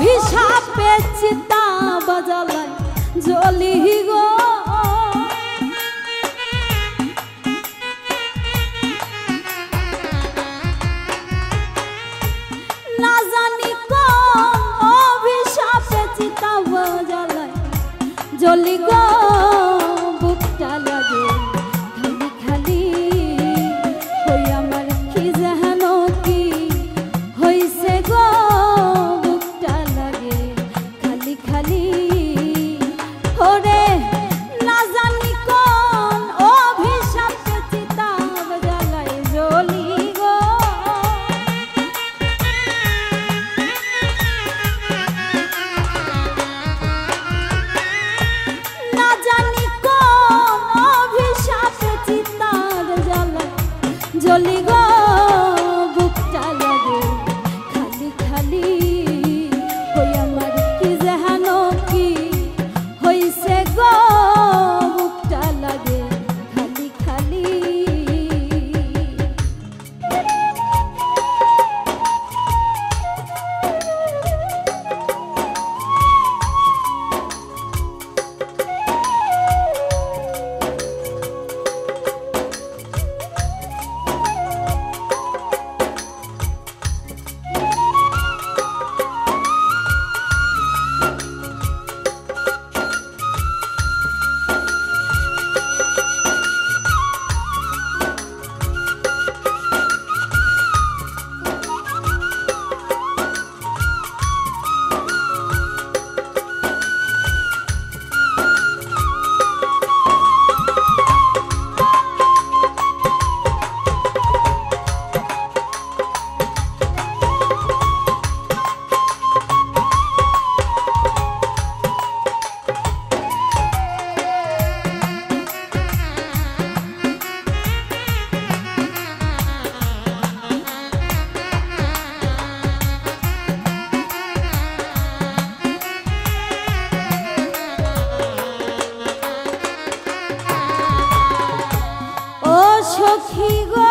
অভিশাপে চিতা বাজালাই জ্বলি গো না জানি কোন অভিশাপে চিতা বাজালাই জ্বলি গো বুকটা লাগে খালি খালি হই আমার কি জানো কি হইছে গো বুকটা লাগে খালি খালি ওরে না জানি কোন অভিশাপে চিতা বাজালাই জ্বলি গো না জানি কোন অভিশাপে চিতা বাজালাই জ্বলি গো বুকটা লাগে খালি খালি হই আমার কি জানো কি হইছে গো বুকটা লাগে খালি খালি সখী গো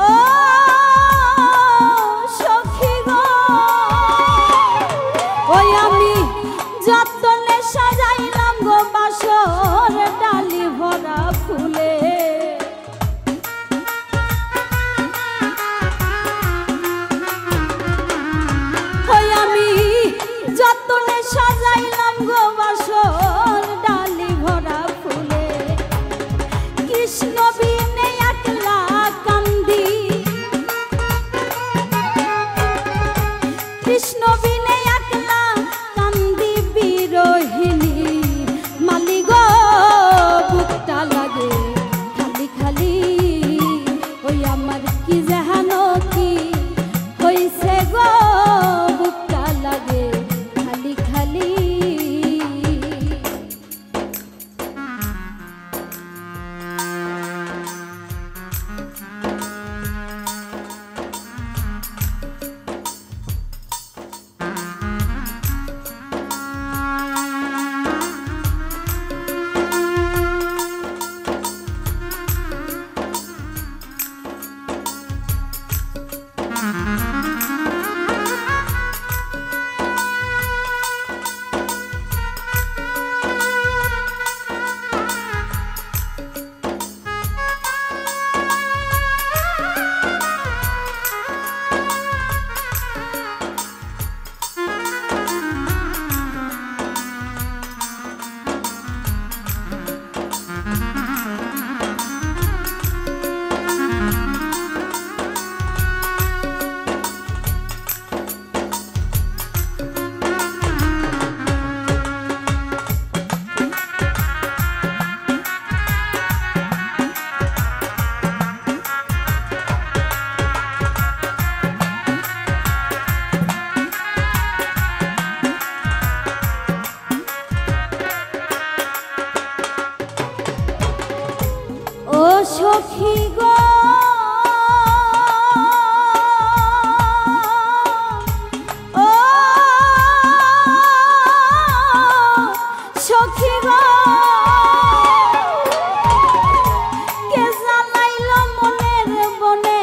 ও সখী গো ওই আমি যতনে সাজাইলাম গো বাসর ডালি ভরা ফুলে ওই আমি যতনে সাজাইলাম গো বাসর ডালি ভরা ফুলে কৃষ্ণ বিনে একলা কান্দি কৃষ্ণ বিনে একলা কান্দি বিরোহিণী মালি গো বুকটা লাগে খালি খালি ওই আমার কি জানো কি হইছে গো বুকটা লাগে খালি খালি সখী গো ও সখী গো কে জানাইল মনের বনে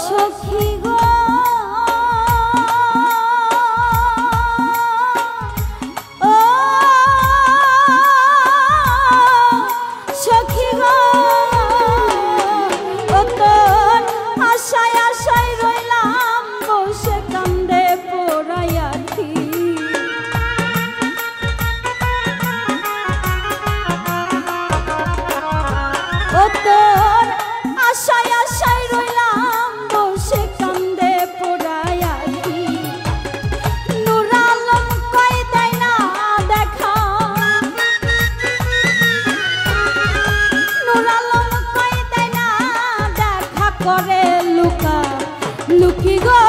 সখী গো ও সখী গো ও তোর আশায় আশায় রইলাম বসে কান্দে পোড়াইয়াছি ও তোর আশায় আশায় রইলাম বসে কান্দে পোড়াইয়াছি নূর আলম কই দেয় না দেখা নূর আলম কই দেয় না দেখা করে লুকা লুকি গো